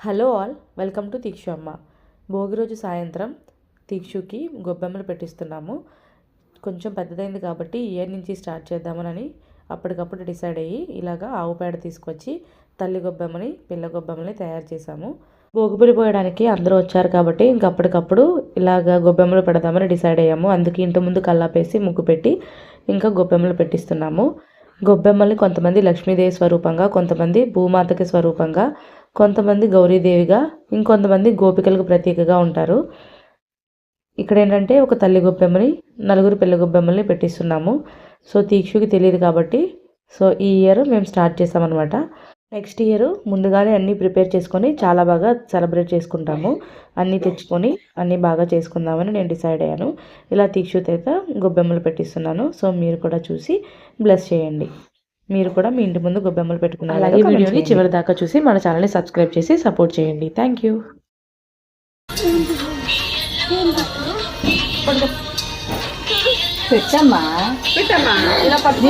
Hello all, welcome to తీక్షు అమ్మ. భోగి రోజు సాయంత్రం తీక్షుకి గొబ్బెమ్మలు పెట్టిస్తున్నాము. కొంచెం పెద్దదైంది కాబట్టి ఇయర్ నుంచి స్టార్ట్ చేద్దామని అప్పటికప్పుడు డిసైడ్ అయ్యి ఇలాగా ఆవు పేడ తీసుకొచ్చి తల్లి గొబ్బెమ్మని పిల్ల గొబ్బెమ్మని తయారు చేశాము. భోగిపొడి పోయడానికి అందరూ వచ్చారు కాబట్టి ఇంక అప్పటికప్పుడు ఇలాగ గొబ్బెమ్మలు పెడదామని డిసైడ్ అయ్యాము. అందుకే ఇంటి ముందు కల్లాపేసి ముగ్గు పెట్టి ఇంకా గొబ్బెమ్మలు పెట్టిస్తున్నాము. గొబ్బెమ్మల్ని కొంతమంది లక్ష్మీదేవి స్వరూపంగా, కొంతమంది భూమాతకి స్వరూపంగా, కొంతమంది గౌరీదేవిగా, ఇంకొంతమంది గోపికలకు ప్రతీకగా ఉంటారు. ఇక్కడ ఏంటంటే ఒక తల్లి గొబ్బెమ్మని, నలుగురు పిల్ల గొబ్బెమ్మల్ని పెట్టిస్తున్నాము. సో తీక్షుకి తెలియదు కాబట్టి ఈ ఇయర్ మేము స్టార్ట్ చేసామన్నమాట. నెక్స్ట్ ఇయర్ ముందుగానే అన్నీ ప్రిపేర్ చేసుకొని చాలా బాగా సెలబ్రేట్ చేసుకుంటాము. అన్నీ తెచ్చుకొని అన్నీ బాగా చేసుకుందామని నేను డిసైడ్ అయ్యాను. ఇలా తీక్షు చేత గొబ్బెమ్మలు పెట్టిస్తున్నాను. సో మీరు కూడా చూసి బ్లెస్ చేయండి. మీరు కూడా మీ ఇంటి ముందు గొబ్బెమ్మలు పెట్టుకున్నారు. అలాగే వీడియోని చివరి దాకా చూసి మన ఛానల్ని సబ్స్క్రైబ్ చేసి సపోర్ట్ చేయండి. Thank you. పెట్టమ్మా ఇలా పట్టు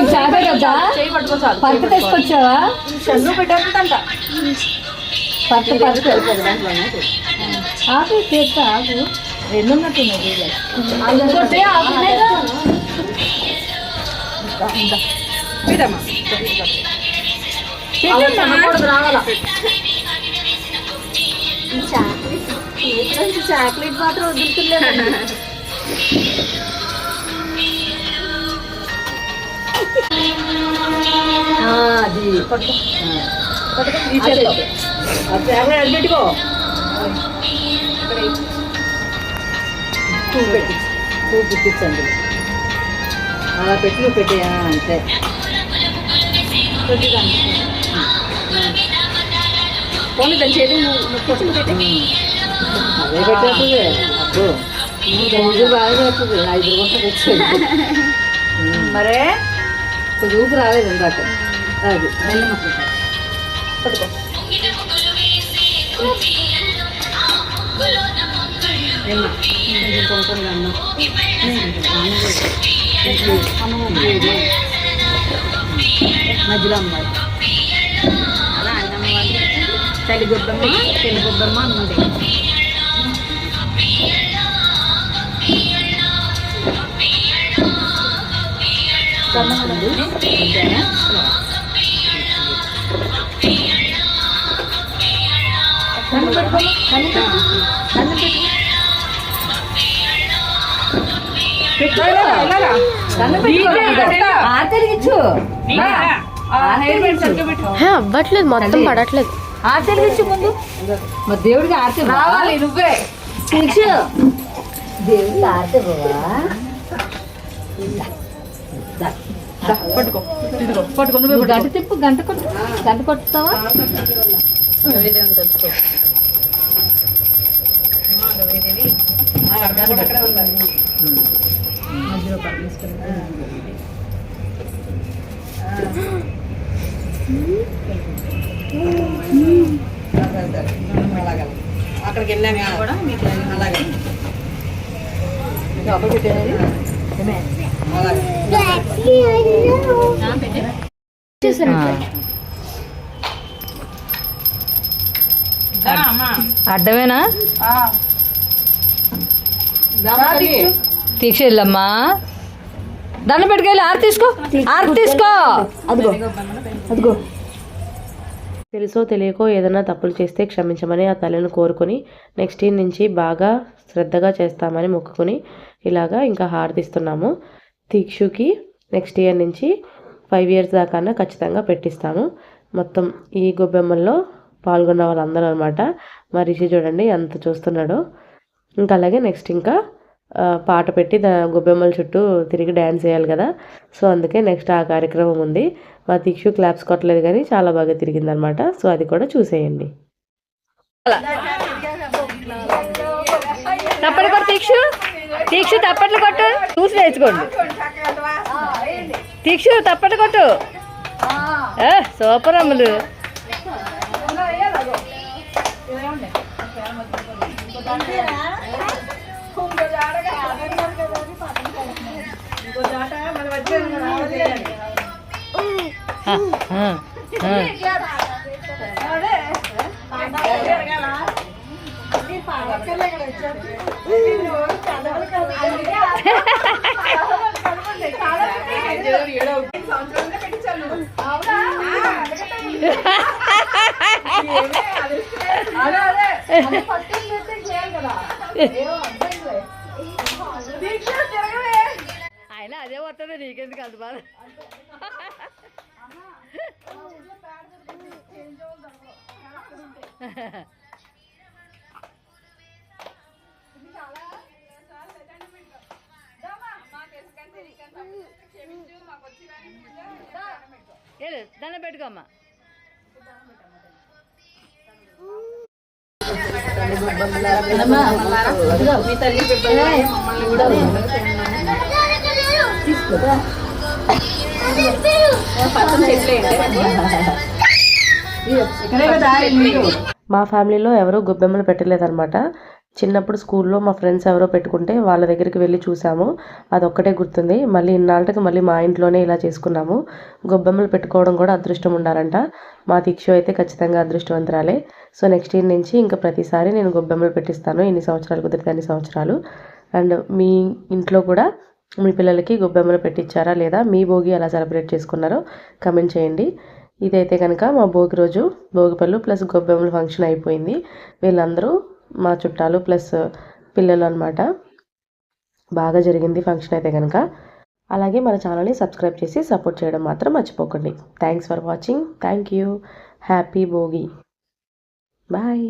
తీసుకొచ్చావా? పట్టు ఆకు చేస్తా, ఆకు రెండు ఉన్నట్టున్నాయి. చాక్లెట్ మాత్రం వదులుతులేదు. అది పెట్టుకో, పువ్వు పుట్టించండి. అలా పెట్టి నువ్వు పెట్టేయా అంతే. పోనీ దాని చేతి అదే పెట్టేస్తుంది. అప్పుడు రోజు బాగా పెడుతుంది. 5 రోజులు తెచ్చేది మరే కొంచెం ఊపు రాలేదు ఇందాక. అది పట్టుకో. మధ్యలో అమ్మాయి అలా అన్నమ్మ వాళ్ళు తల్లి గొబ్బమ్మ తెల్లి గొబ్బమ్మ అన్నది. అవ్వట్లేదు, మొత్తం పడట్లేదు. ఆర్తెలిగించు ముందు. మరి దేవుడికి ఆర్తి రావాలి. నువ్వే దేవుడికి ఆర్తి బావా. గంట తిప్పు, గంట కొట్టుతావా? అక్కడికి వెళ్ళాము కూడా మీకు అలాగే పెట్టేది. అడ్డమేనా? తీక్ష వెళ్ళమ్మా, దండం పెట్టుకెళ్ళి ఆరు తీసుకో, ఆరు తీసుకో. అదిగో తెలుసో తెలియకో ఏదైనా తప్పులు చేస్తే క్షమించమని ఆ తల్లిని కోరుకొని నెక్స్ట్ ఇయర్ నుంచి బాగా శ్రద్ధగా చేస్తామని మొక్కుకొని ఇలాగా ఇంకా హారతిస్తున్నాము. తీక్షుకి నెక్స్ట్ ఇయర్ నుంచి 5 years దాకా ఖచ్చితంగా పెట్టిస్తాము. మొత్తం ఈ గొబ్బెమ్మల్లో పాల్గొన్న వాళ్ళందరూ అనమాట. మా రిషి చూడండి ఎంత చూస్తున్నాడో. ఇంకా అలాగే నెక్స్ట్ ఇంకా పాట పెట్టి గొబ్బెమ్మల చుట్టూ తిరిగి డ్యాన్స్ చేయాలి కదా. సో అందుకే నెక్స్ట్ ఆ కార్యక్రమం ఉంది. మా తీక్షు క్లాప్స్ కొట్టలేదు కానీ చాలా బాగా తిరిగిందనమాట. సో అది కూడా చూసేయండి. తప్పట్లు కొట్టు తీక్షు, తీక్షు తప్పట్లు కొట్టు, చూసి నేర్చుకోండి. తీక్షు తప్పట్లు కొట్టు. సూపర్ అమ్ములు. అయినా అదే వస్తుంది నీకెందుకు అంత బాధ. దండం పెట్టుకోమ్మా. మా ఫ్యామిలీలో ఎవరూ గొబ్బెమ్మలు పెట్టలేదన్నమాట. చిన్నప్పుడు స్కూల్లో మా ఫ్రెండ్స్ ఎవరో పెట్టుకుంటే వాళ్ళ దగ్గరికి వెళ్ళి చూసాము. అదొక్కటే గుర్తుంది. మళ్ళీ ఇన్నాళ్ళకి మళ్ళీ మా ఇంట్లోనే ఇలా చేసుకున్నాము. గొబ్బెమ్మలు పెట్టుకోవడం కూడా అదృష్టం ఉండాలంట. మా దీక్ష అయితే ఖచ్చితంగా అదృష్టవంతురాలే. సో నెక్స్ట్ ఇయర్ నుంచి ఇంకా ప్రతిసారి నేను గొబ్బెమ్మలు పెట్టిస్తాను. ఎన్ని సంవత్సరాలు కుదిరితే అన్ని సంవత్సరాలు. అండ్ మీ ఇంట్లో కూడా మీ పిల్లలకి గొబ్బెమ్మలు పెట్టించారా లేదా, మీ భోగి ఎలా సెలబ్రేట్ చేసుకున్నారో కమెంట్ చేయండి. ఇదైతే కనుక మా భోగి రోజు భోగిపళ్ళు ప్లస్ గొబ్బెమ్మల ఫంక్షన్ అయిపోయింది. వీళ్ళందరూ మా చుట్టాలు ప్లస్ పిల్లలు అనమాట. బాగా జరిగింది ఫంక్షన్ అయితే కనుక. అలాగే మన ఛానల్ని సబ్స్క్రైబ్ చేసి సపోర్ట్ చేయడం మాత్రం మర్చిపోకండి. Thanks for watching. Thank you. Happy Bhogi. Bye.